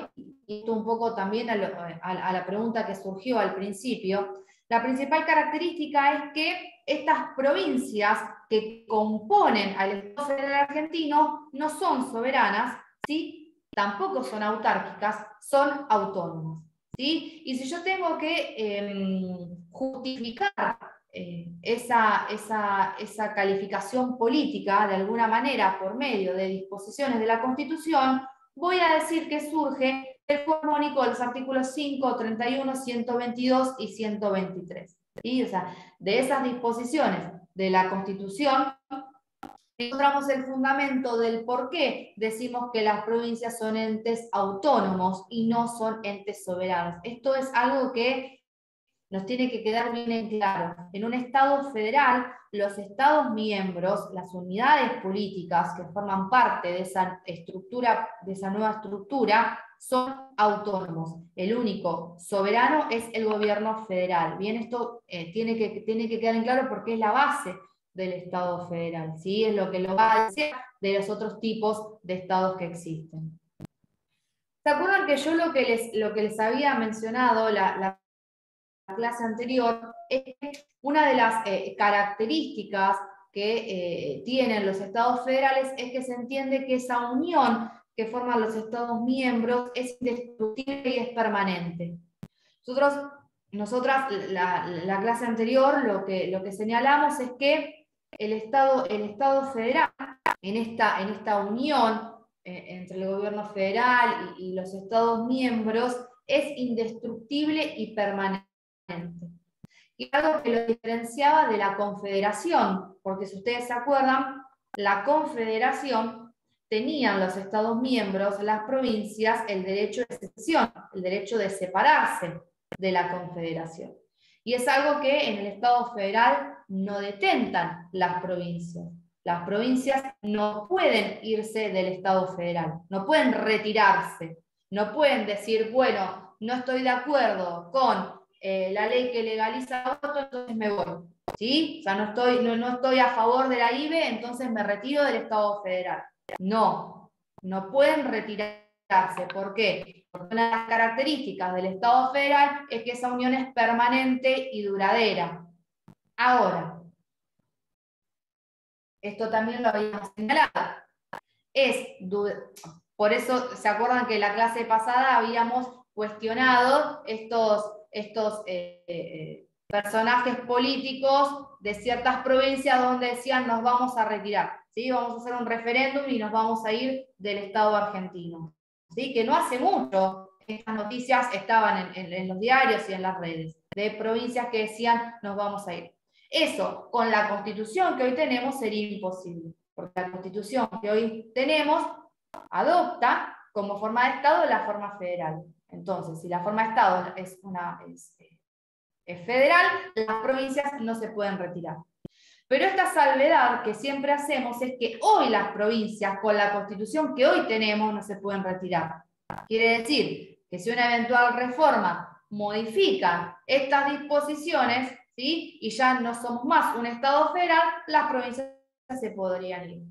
Y esto un poco también a la pregunta que surgió al principio, la principal característica es que estas provincias que componen al Estado Federal Argentino no son soberanas, ¿sí? Tampoco son autárquicas, son autónomas, ¿sí? Y si yo tengo que justificar esa calificación política de alguna manera por medio de disposiciones de la Constitución, voy a decir que surge del cuerpo armónico de los artículos 5, 31, 122 y 123. ¿Sí? O sea, de esas disposiciones de la Constitución encontramos el fundamento del por qué decimos que las provincias son entes autónomos y no son entes soberanos. Esto es algo que nos tiene que quedar bien en claro. En un Estado federal, los Estados miembros, las unidades políticas que forman parte de esa estructura, de esa nueva estructura, son autónomos. El único soberano es el gobierno federal. Bien, esto tiene que quedar en claro porque es la base del Estado federal, ¿sí? Es lo que lo va a decir de los otros tipos de estados que existen. ¿Se acuerdan que yo lo que les había mencionado la clase anterior, es una de las características que tienen los estados federales es que se entiende que esa unión que forman los estados miembros es indestructible y es permanente. Nosotras, la clase anterior, lo que señalamos es que el Estado federal, en esta unión entre el gobierno federal y los estados miembros, es indestructible y permanente. Y algo que lo diferenciaba de la confederación, porque si ustedes se acuerdan, la confederación tenían los estados miembros, las provincias, el derecho de secesión, el derecho de separarse de la confederación. Y es algo que en el Estado federal no detentan las provincias. Las provincias no pueden irse del Estado federal, no pueden retirarse, no pueden decir, bueno, no estoy de acuerdo con la ley que legaliza el aborto, entonces me voy, ¿sí? O sea, no estoy a favor de la IBE, entonces me retiro del Estado federal. No pueden retirarse. ¿Por qué? Porque una de las características del Estado federal es que esa unión es permanente y duradera. Ahora, esto también lo habíamos señalado. Por eso, ¿se acuerdan que en la clase pasada habíamos cuestionado estos personajes políticos de ciertas provincias donde decían nos vamos a retirar, ¿sí? Vamos a hacer un referéndum y nos vamos a ir del Estado argentino. ¿Sí? Que no hace mucho estas noticias estaban en los diarios y en las redes, de provincias que decían nos vamos a ir. Eso, con la Constitución que hoy tenemos, sería imposible, porque la Constitución que hoy tenemos adopta como forma de Estado la forma federal. Entonces, si la forma de Estado es federal, las provincias no se pueden retirar. Pero esta salvedad que siempre hacemos es que hoy las provincias, con la Constitución que hoy tenemos, no se pueden retirar. Quiere decir que si una eventual reforma modifica estas disposiciones, ¿sí? Y ya no somos más un Estado federal, las provincias se podrían ir.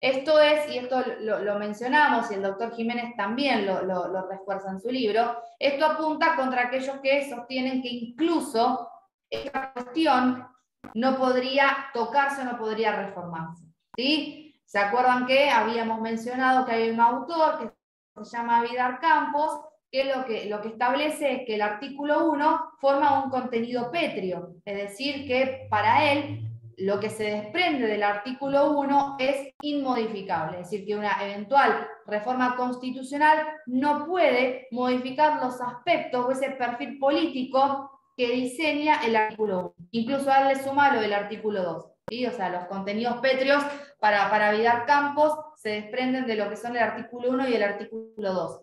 Esto es, y esto lo mencionamos, y el doctor Jiménez también lo refuerza en su libro, esto apunta contra aquellos que sostienen que incluso esta cuestión no podría tocarse o no podría reformarse. ¿Sí? ¿Se acuerdan que habíamos mencionado que hay un autor que se llama Vidar Campos, que lo que establece es que el artículo 1 forma un contenido pétreo, es decir, que para él lo que se desprende del artículo 1 es inmodificable, es decir, que una eventual reforma constitucional no puede modificar los aspectos o ese perfil político que diseña el artículo 1, incluso darle suma lo del artículo 2. ¿Sí? O sea, los contenidos pétreos para Vidar Campos se desprenden de lo que son el artículo 1 y el artículo 2.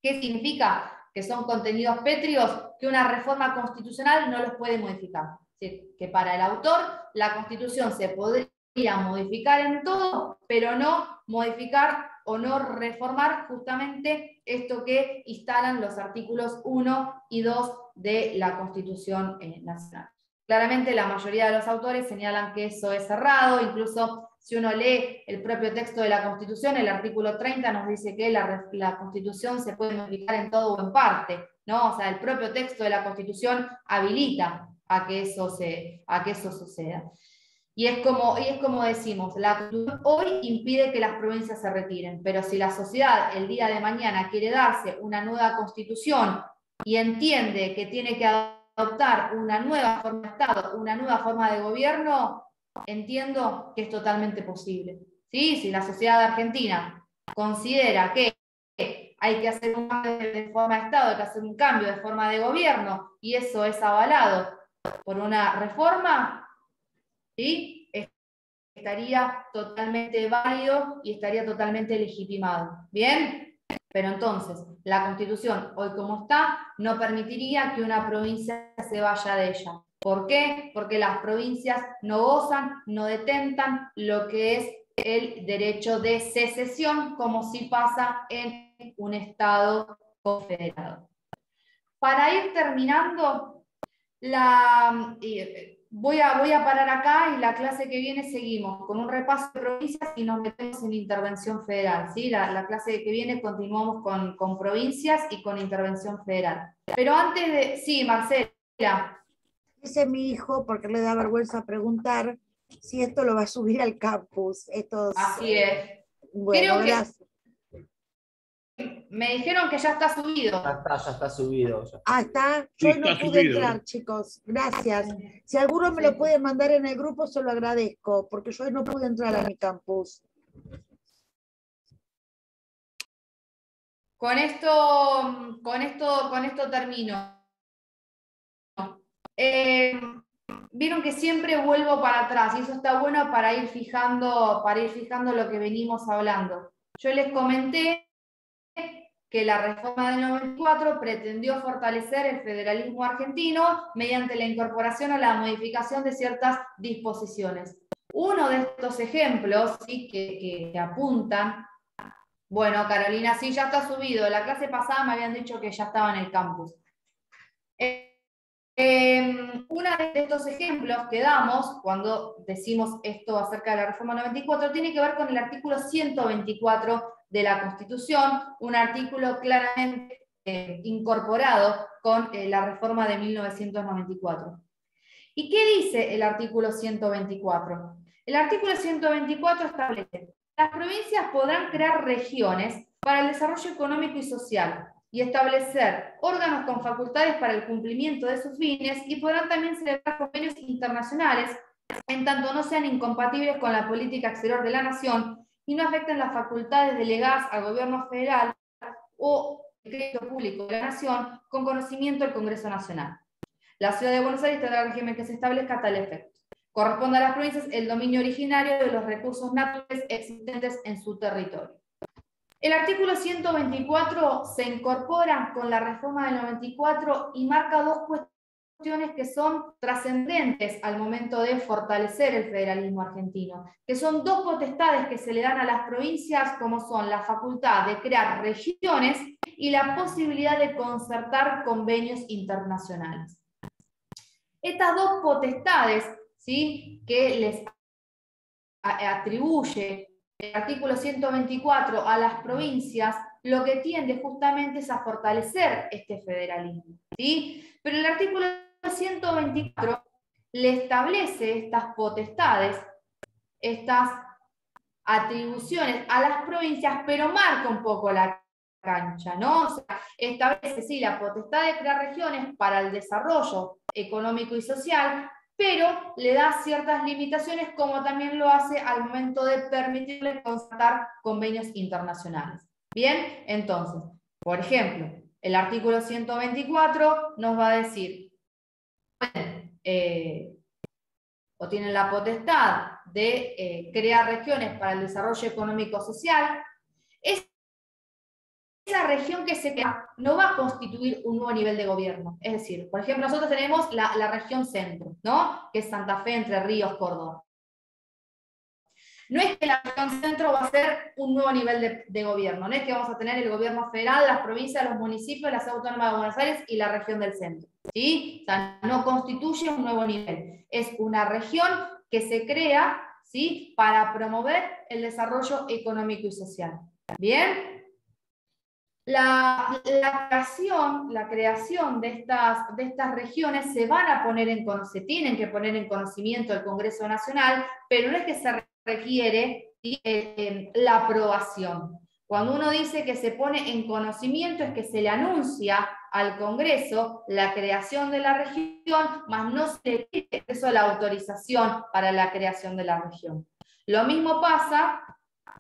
¿Qué significa? Que son contenidos pétreos que una reforma constitucional no los puede modificar. Es decir, que para el autor la Constitución se podría modificar en todo, pero no modificar o no reformar justamente esto que instalan los artículos 1 y 2 de la Constitución Nacional. Claramente la mayoría de los autores señalan que eso es errado, incluso si uno lee el propio texto de la Constitución, el artículo 30 nos dice que la Constitución se puede modificar en todo o en parte, ¿no? O sea, el propio texto de la Constitución habilita a que eso suceda. Y es como decimos, la Constitución hoy impide que las provincias se retiren, pero si la sociedad el día de mañana quiere darse una nueva Constitución y entiende que tiene que adoptar una nueva forma de Estado, una nueva forma de gobierno, entiendo que es totalmente posible. ¿Sí? Si la sociedad argentina considera que hay que hacer un cambio de forma de Estado, hay que hacer un cambio de forma de gobierno, y eso es avalado por una reforma, ¿sí? Estaría totalmente válido y estaría totalmente legitimado. ¿Bien? Pero entonces, la Constitución, hoy como está, no permitiría que una provincia se vaya de ella. ¿Por qué? Porque las provincias no gozan, no detentan lo que es el derecho de secesión, como sí pasa en un Estado confederado. Para ir terminando, voy a parar acá y la clase que viene seguimos con un repaso de provincias y nos metemos en intervención federal. ¿Sí? La clase que viene continuamos con provincias y con intervención federal. Pero antes de... Sí, Marcela. Ese es mi hijo, porque le da vergüenza preguntar si esto lo va a subir al campus. Así es. Bueno, creo gracias. Me dijeron que ya está subido. Ya está subido. Ya. Ah, está. Sí, Yo no está pude subido. entrar, chicos. Gracias. Si alguno me lo puede mandar en el grupo, se lo agradezco, porque yo no pude entrar a mi campus. Con esto termino. Vieron que siempre vuelvo para atrás, y eso está bueno para ir fijando lo que venimos hablando. Yo les comenté que la reforma del 94 pretendió fortalecer el federalismo argentino mediante la incorporación o la modificación de ciertas disposiciones. Uno de estos ejemplos, ¿sí? que apuntan. Bueno, Carolina, sí, ya está subido. La clase pasada me habían dicho que ya estaba en el campus. Uno de estos ejemplos que damos cuando decimos esto acerca de la reforma 94 tiene que ver con el artículo 124 de la Constitución, un artículo claramente incorporado con la reforma de 1994. ¿Y qué dice el artículo 124? El artículo 124 establece: las provincias podrán crear regiones para el desarrollo económico y social, y establecer órganos con facultades para el cumplimiento de sus fines y podrán también celebrar convenios internacionales en tanto no sean incompatibles con la política exterior de la nación y no afecten las facultades delegadas al gobierno federal o el crédito público de la nación con conocimiento del Congreso Nacional. La Ciudad de Buenos Aires tendrá el régimen que se establezca a tal efecto. Corresponde a las provincias el dominio originario de los recursos naturales existentes en su territorio. El artículo 124 se incorpora con la reforma del 94 y marca dos cuestiones que son trascendentes al momento de fortalecer el federalismo argentino, que son dos potestades que se le dan a las provincias, como son la facultad de crear regiones y la posibilidad de concertar convenios internacionales. Estas dos potestades, ¿sí?, que les atribuye el artículo 124 a las provincias, lo que tiende justamente es a fortalecer este federalismo, ¿sí? Pero el artículo 124 le establece estas potestades, estas atribuciones a las provincias, pero marca un poco la cancha, ¿no? O sea, establece, sí, la potestad de crear regiones para el desarrollo económico y social, pero le da ciertas limitaciones, como también lo hace al momento de permitirle constatar convenios internacionales. Bien, entonces, por ejemplo, el artículo 124 nos va a decir, o tienen la potestad de crear regiones para el desarrollo económico-social. Esa región que se crea no va a constituir un nuevo nivel de gobierno. Es decir, por ejemplo, nosotros tenemos la región centro, ¿no?, que es Santa Fe, Entre Ríos, Córdoba. No es que la región centro va a ser un nuevo nivel de gobierno, no es que vamos a tener el gobierno federal, las provincias, los municipios, la Ciudad Autónoma de Buenos Aires y la región del centro, ¿sí? O sea, no constituye un nuevo nivel. Es una región que se crea, ¿sí?, para promover el desarrollo económico y social. ¿Bien? La creación de estas regiones se tienen que poner en conocimiento del Congreso Nacional, pero no es que se requiere la aprobación. Cuando uno dice que se pone en conocimiento es que se le anuncia al Congreso la creación de la región, mas no se le pide eso la autorización para la creación de la región. Lo mismo pasa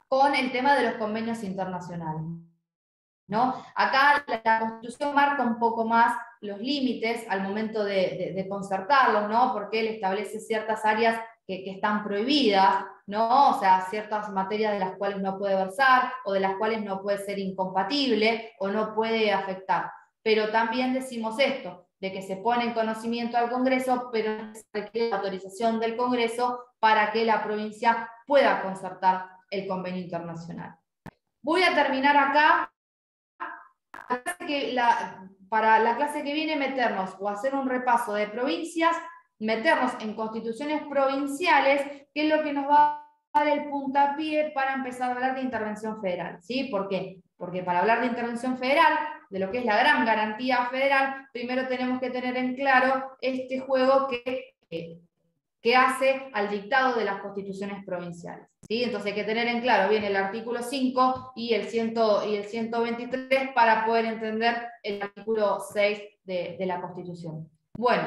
con el tema de los convenios internacionales, ¿no? Acá la Constitución marca un poco más los límites al momento de concertarlos, ¿no?, porque él establece ciertas áreas que están prohibidas, ¿no? O sea, ciertas materias de las cuales no puede versar, o de las cuales no puede ser incompatible, o no puede afectar. Pero también decimos esto, de que se pone en conocimiento al Congreso, pero se requiere la autorización del Congreso para que la provincia pueda concertar el convenio internacional. Voy a terminar acá. Para la clase que viene meternos o hacer un repaso de provincias, meternos en constituciones provinciales, que es lo que nos va a dar el puntapié para empezar a hablar de intervención federal, ¿sí? ¿Por qué? Porque para hablar de intervención federal, de lo que es la gran garantía federal, primero tenemos que tener en claro este juego que hace al dictado de las constituciones provinciales, ¿sí? Entonces hay que tener en claro bien el artículo 5 y el 123 para poder entender el artículo 6 de la Constitución. Bueno,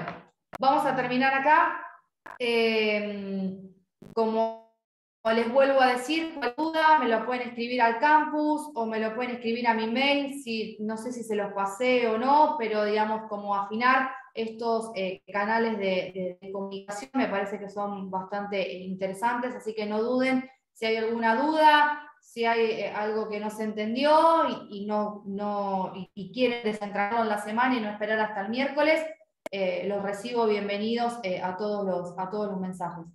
vamos a terminar acá. Como les vuelvo a decir, cualquier duda me lo pueden escribir al campus o me lo pueden escribir a mi mail, no sé si se los pasé o no, pero digamos como afinar estos canales de comunicación me parece que son bastante interesantes, así que no duden si hay alguna duda, si hay algo que no se entendió y quieren desentradarlo en la semana y no esperar hasta el miércoles, los recibo bienvenidos a todos los mensajes.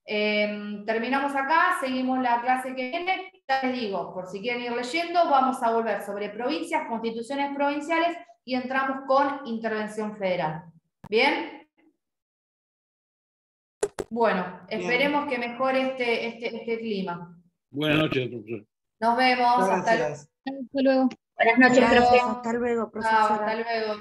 Terminamos acá, seguimos la clase que viene. Ya les digo, por si quieren ir leyendo, vamos a volver sobre provincias, constituciones provinciales y entramos con intervención federal. ¿Bien? Bueno, esperemos que mejore este clima. Buenas noches, profesor. Nos vemos. Gracias. Hasta luego. Buenas noches, profe. Hasta luego, Chao, profesora. hasta luego.